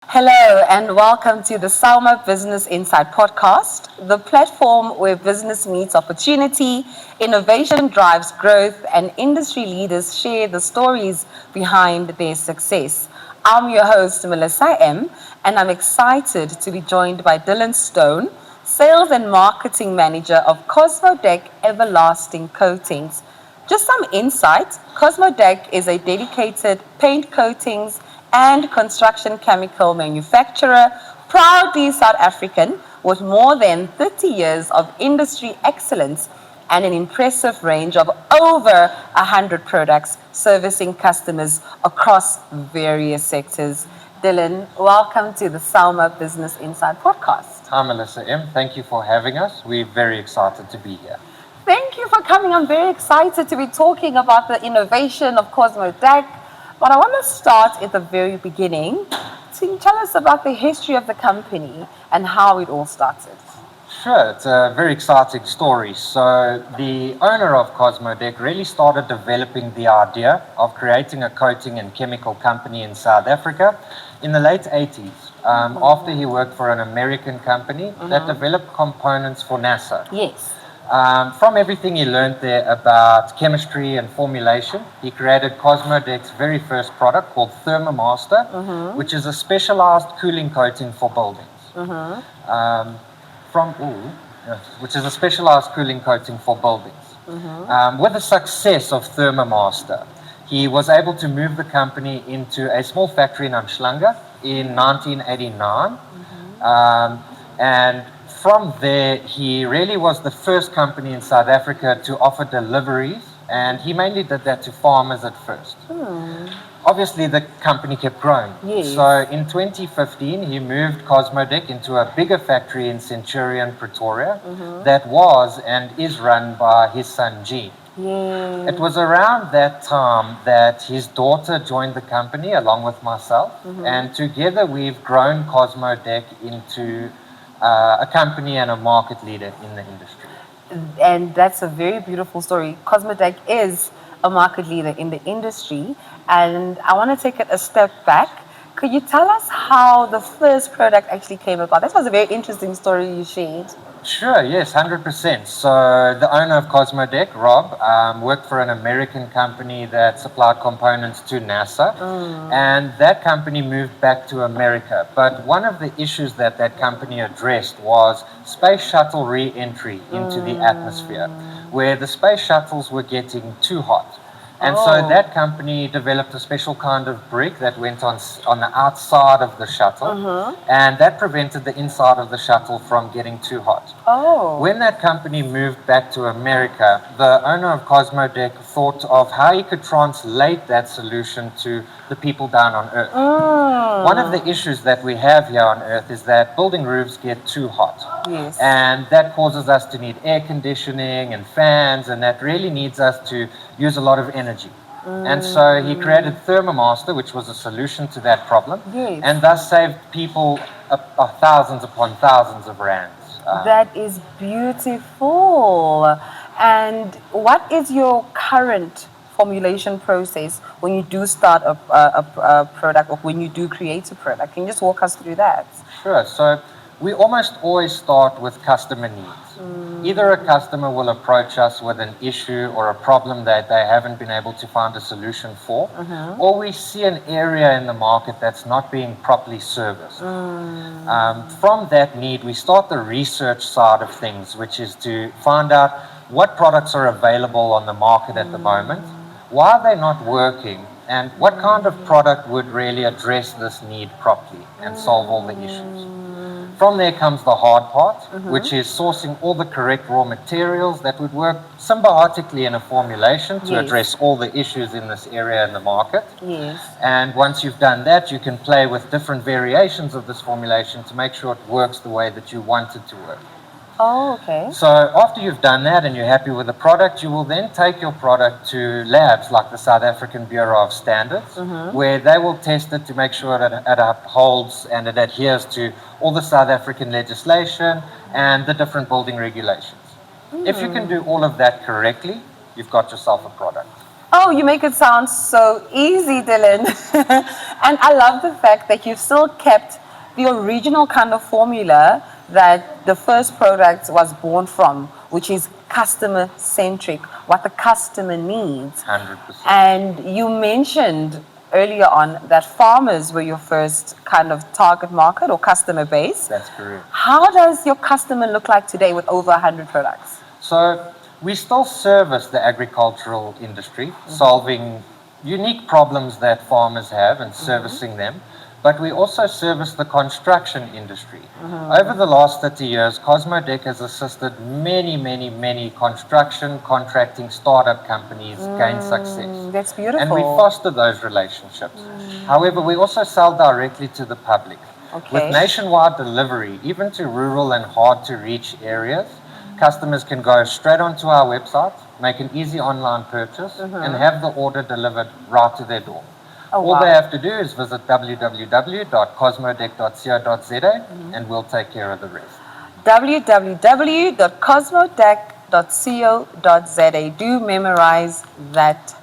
Hello and welcome to the Sauma Business Insight podcast, the platform where business meets opportunity, innovation drives growth, and industry leaders share the stories behind their success. I'm your host, Melissa M., and I'm excited to be joined by Dylan Stone, Sales and Marketing Manager of Cosmo Dec Everlasting Coatings. Just some insight, Cosmo Dec is a dedicated paint coatings and construction chemical manufacturer, proudly South African, with more than 30 years of industry excellence and an impressive range of over 100 products servicing customers across various sectors. Dylan, welcome to the Sauma Business Insight podcast. Hi, Melissa M. Thank you for having us. We're very excited to be here. Thank you for coming. I'm very excited to be talking about the innovation of Cosmo Dec. But I want to start at the very beginning. Can you tell us about the history of the company and how it all started? Sure, it's a very exciting story. So, the owner of Cosmo Dec really started developing the idea of creating a coating and chemical company in South Africa in the late 80s, after he worked for an American company that developed components for NASA. Yes. From everything he learned there about chemistry and formulation, he created Cosmo Dec's very first product called Thermomaster, which is a specialized cooling coating for buildings. Which is a specialized cooling coating for buildings. With the success of Thermomaster, he was able to move the company into a small factory in Umhlanga in 1989. And from there, he really was the first company in South Africa to offer deliveries, and he mainly did that to farmers at first. Obviously, the company kept growing. Yes. So in 2015, he moved Cosmo Dec into a bigger factory in Centurion, Pretoria, that was and is run by his son, Gene. Yes. It was around that time that his daughter joined the company along with myself, and together we've grown Cosmo Dec into a company and a market leader in the industry. And that's a very beautiful story. Cosmo Dec is a market leader in the industry, and I want to take it a step back. Could you tell us how the first product actually came about? That was a very interesting story you shared. Sure, yes, 100%. So the owner of Cosmo Dec, Rob, worked for an American company that supplied components to NASA, and that company moved back to America. But one of the issues that that company addressed was space shuttle re-entry into the atmosphere, where the space shuttles were getting too hot. And so that company developed a special kind of brick that went on the outside of the shuttle, and that prevented the inside of the shuttle from getting too hot. When that company moved back to America, the owner of Cosmo Dec thought of how he could translate that solution to the people down on Earth. One of the issues that we have here on Earth is that building roofs get too hot. Yes. And that causes us to need air conditioning and fans, and that really needs us to use a lot of energy. And so he created Thermomaster, which was a solution to that problem, Yes. and thus saved people thousands upon thousands of rands. That is beautiful. And what is your current formulation process when you do start a product or when you do create a product? Can you just walk us through that? Sure. So we almost always start with customer needs. Either a customer will approach us with an issue or a problem that they haven't been able to find a solution for, or we see an area in the market that's not being properly serviced. From that need, we start the research side of things, which is to find out what products are available on the market at the moment, why they're not working, and what kind of product would really address this need properly and solve all the issues. From there comes the hard part, which is sourcing all the correct raw materials that would work symbiotically in a formulation to Yes. address all the issues in this area in the market. Yes. And once you've done that, you can play with different variations of this formulation to make sure it works the way that you want it to work. Oh, okay. So after you've done that and you're happy with the product, you will then take your product to labs like the South African Bureau of Standards, where they will test it to make sure that it upholds and it adheres to all the South African legislation and the different building regulations. If you can do all of that correctly, you've got yourself a product. Oh, you make it sound so easy, Dylan. And I love the fact that you've still kept the original kind of formula that the first product was born from, which is customer centric, what the customer needs. 100%. And you mentioned earlier on that farmers were your first kind of target market or customer base. That's correct. How does your customer look like today with over 100 products? So we still service the agricultural industry, solving unique problems that farmers have and servicing them. But we also service the construction industry. Over the last 30 years, Cosmo Dec has assisted many construction, contracting, startup companies gain success. That's beautiful. And we foster those relationships. However, we also sell directly to the public. Okay. With nationwide delivery, even to rural and hard to reach areas, customers can go straight onto our website, make an easy online purchase, and have the order delivered right to their door. Oh, All wow. they have to do is visit www.cosmodec.co.za and we'll take care of the rest. www.cosmodec.co.za. Do memorize that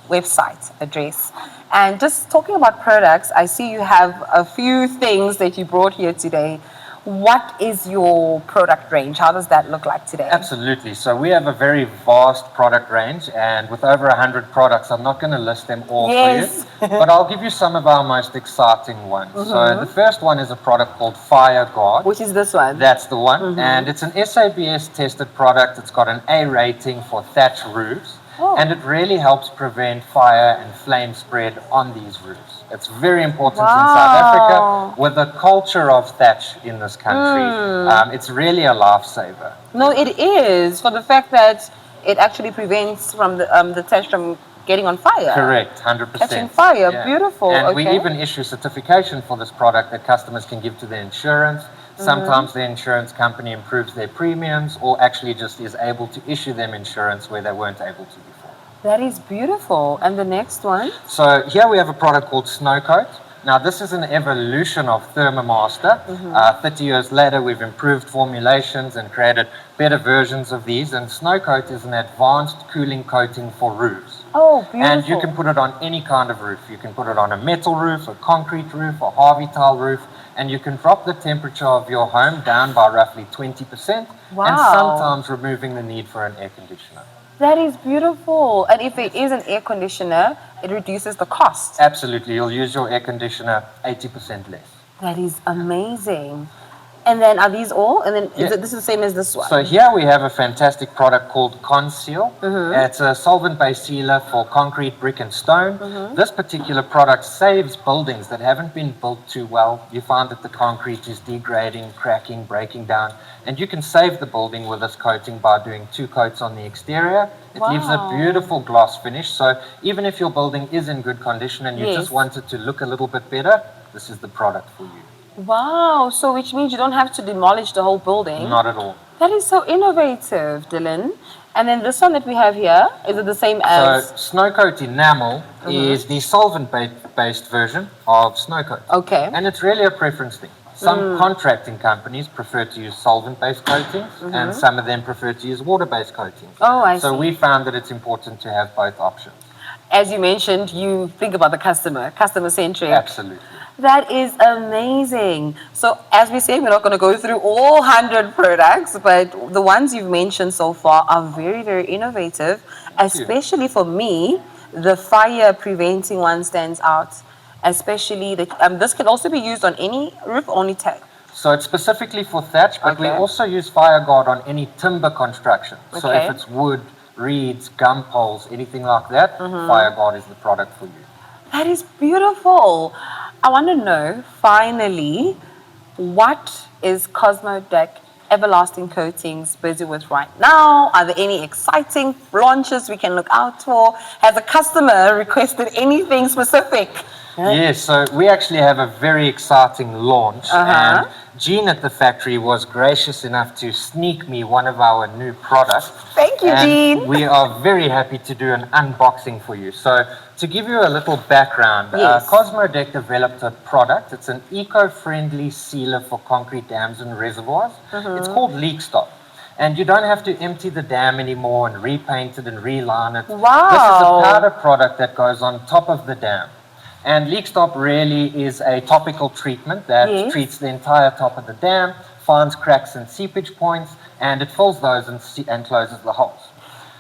website address. And just talking about products, I see you have a few things that you brought here today. What is your product range? How does that look like today? Absolutely. So we have a very vast product range, and with over 100 products, I'm not going to list them all Yes. for you, but I'll give you some of our most exciting ones. So the first one is a product called Fire Guard. Which is this one? That's the one, and it's an SABS tested product. It's got an A rating for thatch roofs, and it really helps prevent fire and flame spread on these roofs. It's very important in South Africa with the culture of thatch in this country. It's really a lifesaver. No, it is, for the fact that it actually prevents from the thatch from getting on fire. Correct, 100%. Catching fire, beautiful. And okay. we even issue certification for this product that customers can give to their insurance. Sometimes the insurance company improves their premiums or actually just is able to issue them insurance where they weren't able to before. That is beautiful. And the next one? So here we have a product called Snow Coat. Now this is an evolution of Thermomaster. 30 years later we've improved formulations and created better versions of these, and Snow Coat is an advanced cooling coating for roofs. Oh, beautiful. And you can put it on any kind of roof. You can put it on a metal roof, a concrete roof, a Harvey tile roof, and you can drop the temperature of your home down by roughly 20%, and sometimes removing the need for an air conditioner. That is beautiful. And if it is an air conditioner, it reduces the cost. Absolutely. You'll use your air conditioner 80% less. That is amazing. And then are these all? And then is it, this is the same as this one? So here we have a fantastic product called Conceal. It's a solvent-based sealer for concrete, brick and stone. This particular product saves buildings that haven't been built too well. You find that the concrete is degrading, cracking, breaking down. And you can save the building with this coating by doing 2 coats on the exterior. It leaves a beautiful gloss finish. So even if your building is in good condition and you just want it to look a little bit better, this is the product for you. Wow, so which means you don't have to demolish the whole building. Not at all. That is so innovative, Dylan. And then this one that we have here, is it the same as? So Snow Coat Enamel is the solvent-based version of Snow Coat. Okay. And it's really a preference thing. Some contracting companies prefer to use solvent-based coatings, and some of them prefer to use water-based coatings. Oh, I see. So we found that it's important to have both options. As you mentioned, you think about the customer-centric. Absolutely. That is amazing. So as we say, we're not going to go through all 100 products, but the ones you've mentioned so far are very, very innovative. Especially for me, the fire preventing one stands out. Especially, this can also be used on any roof, only tag. So it's specifically for thatch, but we also use Fire Guard on any timber construction. So if it's wood, reeds, gum poles, anything like that, Fire Guard is the product for you. That is beautiful. I want to know, finally, what is Cosmo Dec Everlasting Coatings busy with right now? Are there any exciting launches we can look out for? Has a customer requested anything specific? Yes, so we actually have a very exciting launch, and Jean at the factory was gracious enough to sneak me one of our new products. Thank you, Jean. We are very happy to do an unboxing for you. So to give you a little background, Cosmo Dec developed a product. It's an eco-friendly sealer for concrete dams and reservoirs. It's called Leak Stop. And you don't have to empty the dam anymore and repaint it and reline it. Wow. This is a powder product that goes on top of the dam. And Leak Stop really is a topical treatment that Yes. treats the entire top of the dam, finds cracks and seepage points, and it fills those and closes the holes.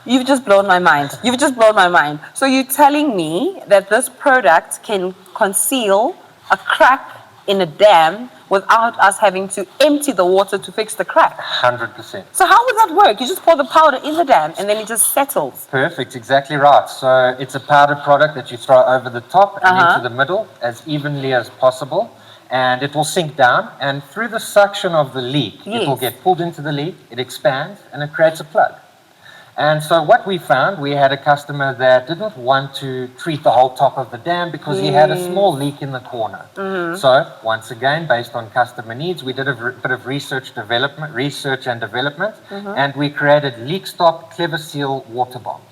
You've just blown my mind. You've just blown my mind. So you're telling me that this product can conceal a crack in a dam without us having to empty the water to fix the crack. 100%. So how would that work? You just pour the powder in the dam and then it just settles. Perfect, exactly right. So it's a powder product that you throw over the top and into the middle as evenly as possible. And it will sink down, and through the suction of the leak, it will Yes. get pulled into the leak, it expands, and it creates a plug. And so what we found, we had a customer that didn't want to treat the whole top of the dam because he had a small leak in the corner. So once again, based on customer needs, we did a bit of research and development, and we created Leak Stop Clever Seal water bombs.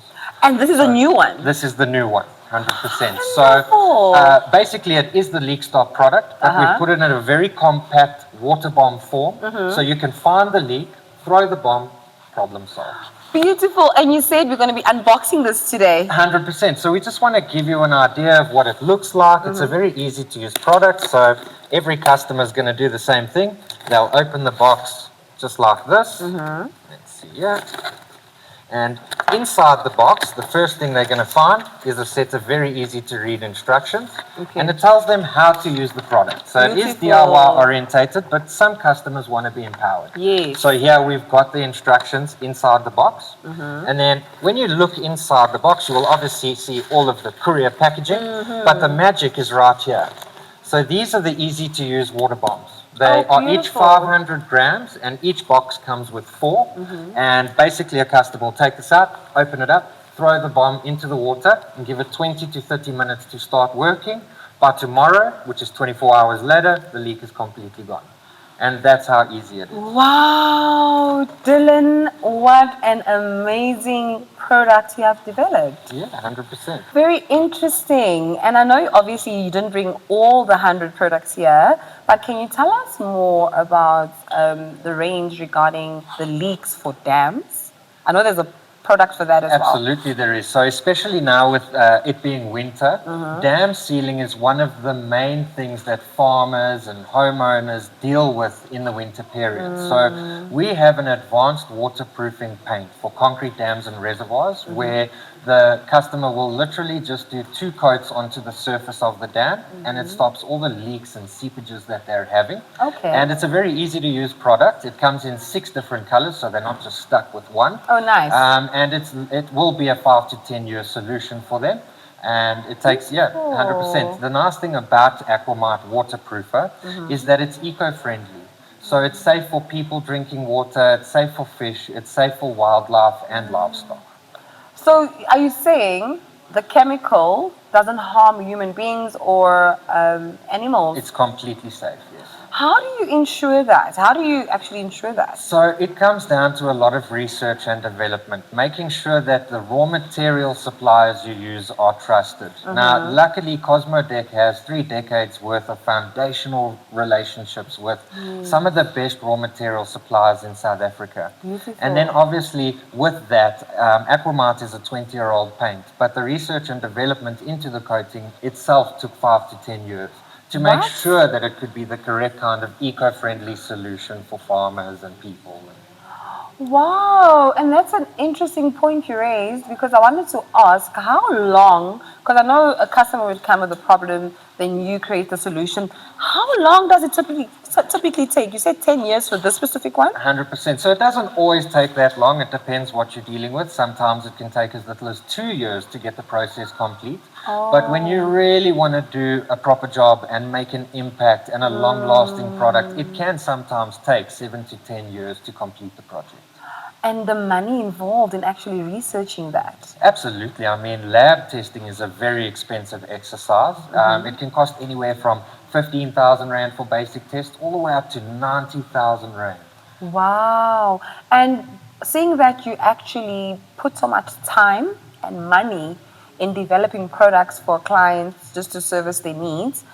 And this is a new one. This is the new one, 100%. Wonderful. So basically it is the Leak Stop product, but we put it in a very compact water bomb form, so you can find the leak, throw the bomb, problem solved. Beautiful. And you said we're going to be unboxing this today. 100%. So we just want to give you an idea of what it looks like. It's a very easy to use product. So every customer is going to do the same thing. They'll open the box just like this. Let's see here. And inside the box, the first thing they're going to find is a set of very easy to read instructions. And it tells them how to use the product. So it is Beautiful. DIY orientated, but some customers want to be empowered. Yes. So here we've got the instructions inside the box. And then when you look inside the box, you will obviously see all of the courier packaging, but the magic is right here. So these are the easy to use water bombs. They are each beautiful. 500 grams, and each box comes with 4. And basically a customer will take this out, open it up, throw the bomb into the water, and give it 20 to 30 minutes to start working. By tomorrow, which is 24 hours later, the leak is completely gone. And that's how easy it is. Wow, Dylan, what an amazing product you have developed. Yeah, 100%. Very interesting. And I know obviously you didn't bring all the 100 products here, but can you tell us more about the range regarding the leaks for dams? I know there's a product for that as well. Absolutely there is. So especially now with it being winter, dam sealing is one of the main things that farmers and homeowners deal with in the winter period. So we have an advanced waterproofing paint for concrete dams and reservoirs where the customer will literally just do 2 coats onto the surface of the dam and it stops all the leaks and seepages that they're having. Okay. And it's a very easy to use product. It comes in 6 different colors, so they're not just stuck with one. Oh, nice. And it will be a 5 to 10 year solution for them. And it takes, 100%. The nice thing about Aquamite Waterproofer is that it's eco-friendly. So it's safe for people drinking water, it's safe for fish, it's safe for wildlife and livestock. So are you saying the chemical doesn't harm human beings or animals? It's completely safe, yes. How do you ensure that? How do you actually ensure that? So it comes down to a lot of research and development, making sure that the raw material suppliers you use are trusted. Now, luckily, Cosmo Dec has 3 decades worth of foundational relationships with some of the best raw material suppliers in South Africa. Beautiful. And then obviously with that, Aquamite is a 20-year-old paint, but the research and development into the coating itself took 5 to 10 years. To make What? sure that it could be the correct kind of eco-friendly solution for farmers and people. Wow, and that's an interesting point you raised because I wanted to ask how long, because I know a customer would come with a problem, then you create the solution. How long does it typically take? You said 10 years for this specific one? 100%. So it doesn't always take that long. It depends what you're dealing with. Sometimes it can take as little as 2 years to get the process complete. But when you really want to do a proper job and make an impact and a long-lasting product, it can sometimes take 7 to 10 years to complete the project. And the money involved in actually researching that. Absolutely. I mean, lab testing is a very expensive exercise. It can cost anywhere from 15,000 Rand for basic tests all the way up to 90,000 Rand. Wow. And seeing that you actually put so much time and money in developing products for clients just to service their needs,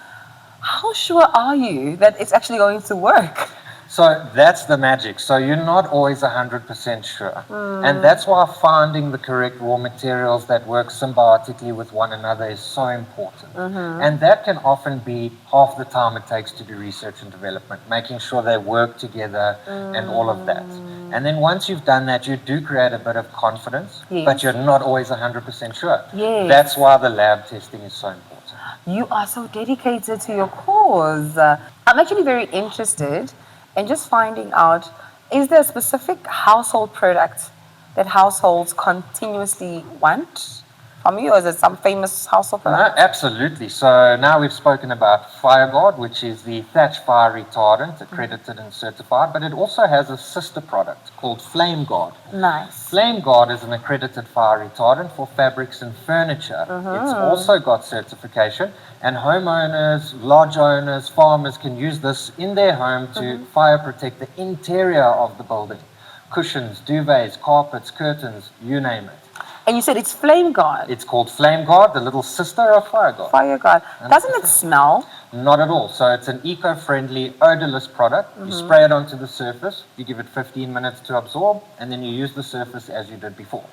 how sure are you that it's actually going to work? So that's the magic. So you're not always 100% sure. And that's why finding the correct raw materials that work symbiotically with one another is so important. And that can often be half the time it takes to do research and development, making sure they work together and all of that. And then once you've done that, you do create a bit of confidence, Yes. but you're not always 100% sure. Yes. That's why the lab testing is so important. You are so dedicated to your cause. I'm actually very interested in just finding out, is there a specific household product that households continuously want from you, or is it some famous household No, product? absolutely. So now we've spoken about FireGuard, which is the thatch fire retardant, accredited and certified, but it also has a sister product called FlameGuard. Nice. FlameGuard is an accredited fire retardant for fabrics and furniture. It's also got certification, and homeowners, lodge owners, farmers can use this in their home to fire protect the interior of the building. Cushions, duvets, carpets, curtains, you name it. And you said it's Flame Guard. It's called FlameGuard, the little sister of FireGuard. Fire Guard. Doesn't it smell? Not at all. So it's an eco-friendly, odorless product. You spray it onto the surface, you give it 15 minutes to absorb, and then you use the surface as you did before.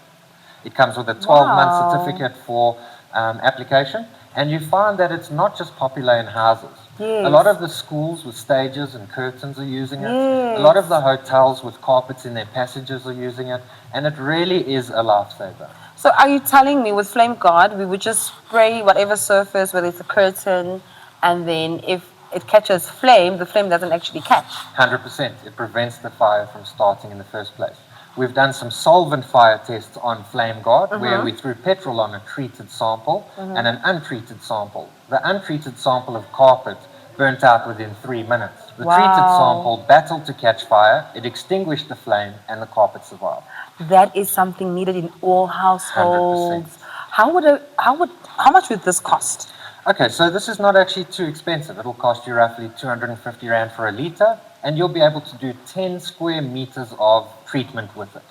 It comes with a 12-month Wow. certificate for application, and you find that it's not just popular in houses. Yes. A lot of the schools with stages and curtains are using it. Yes. A lot of the hotels with carpets in their passages are using it, and it really is a lifesaver. So are you telling me with Flame Guard, we would just spray whatever surface, whether it's a curtain, and then if it catches flame, the flame doesn't actually catch? 100%. It prevents the fire from starting in the first place. We've done some solvent fire tests on FlameGuard where we threw petrol on a treated sample and an untreated sample. The untreated sample of carpet burnt out within 3 minutes. The treated Wow. sample battled to catch fire, it extinguished the flame, and the carpet survived. That is something needed in all households. How much would this cost? Okay, so this is not actually too expensive. It'll cost you roughly 250 Rand for a liter, and you'll be able to do 10 square meters of treatment with it.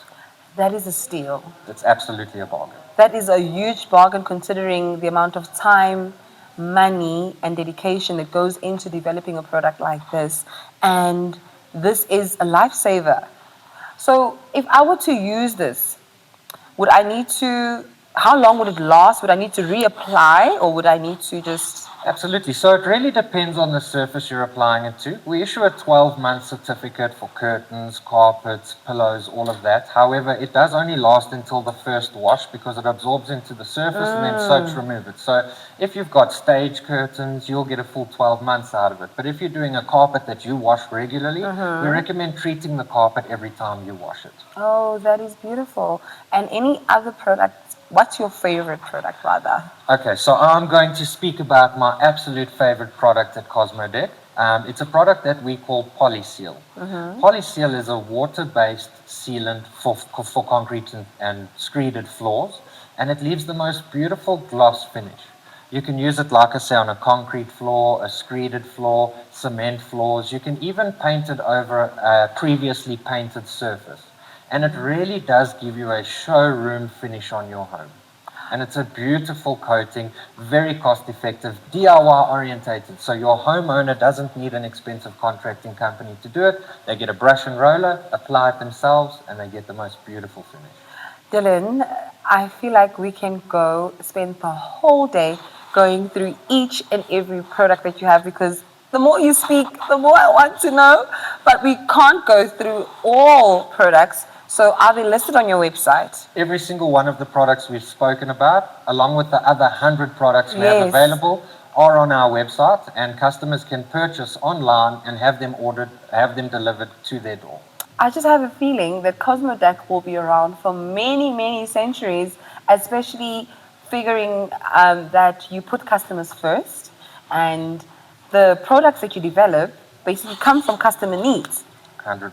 That is a steal. It's absolutely a bargain. That is a huge bargain considering the amount of time, money, and dedication that goes into developing a product like this. And this is a lifesaver. So if I were to use this, would I need to, how long would it last? Would I need to reapply, or would I need to just... Absolutely. So it really depends on the surface you're applying it to. We issue a 12-month certificate for curtains, carpets, pillows, all of that. However, it does only last until the first wash because it absorbs into the surface and then soaps remove it. So if you've got stage curtains, you'll get a full 12 months out of it. But if you're doing a carpet that you wash regularly, we recommend treating the carpet every time you wash it. Oh, that is beautiful. And any other product, what's your favorite product rather? Okay, so I'm going to speak about my absolute favorite product at Cosmo Dec. It's a product that we call Polyseal. Polyseal is a water-based sealant for concrete and screeded floors, and it leaves the most beautiful gloss finish. You can use it, like I say, on a concrete floor, a screeded floor, cement floors. You can even paint it over a previously painted surface. And it really does give you a showroom finish on your home. And it's a beautiful coating, very cost effective, DIY orientated. So your homeowner doesn't need an expensive contracting company to do it. They get a brush and roller, apply it themselves, and they get the most beautiful finish. Dylan, I feel like we can go spend the whole day going through each and every product that you have, because the more you speak, the more I want to know. But we can't go through all products. So are they listed on your website? Every single one of the products we've spoken about, along with the other 100 products we Yes. have available, are on our website, and customers can purchase online and have them ordered, have them delivered to their door. I just have a feeling that Cosmo Dec will be around for many, many centuries, especially figuring that you put customers first, and the products that you develop basically come from customer needs. 100%.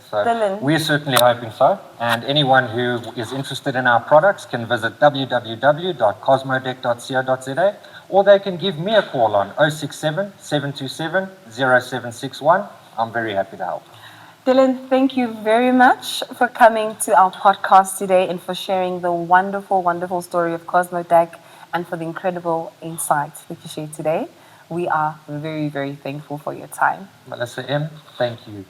So Dylan. we're certainly hoping so. And anyone who is interested in our products can visit www.cosmodec.co.za, or they can give me a call on 067 727 0761. I'm very happy to help. Dylan, thank you very much for coming to our podcast today and for sharing the wonderful, wonderful story of Cosmo Dec and for the incredible insights that you shared today. We are very, very thankful for your time. Melissa M., thank you.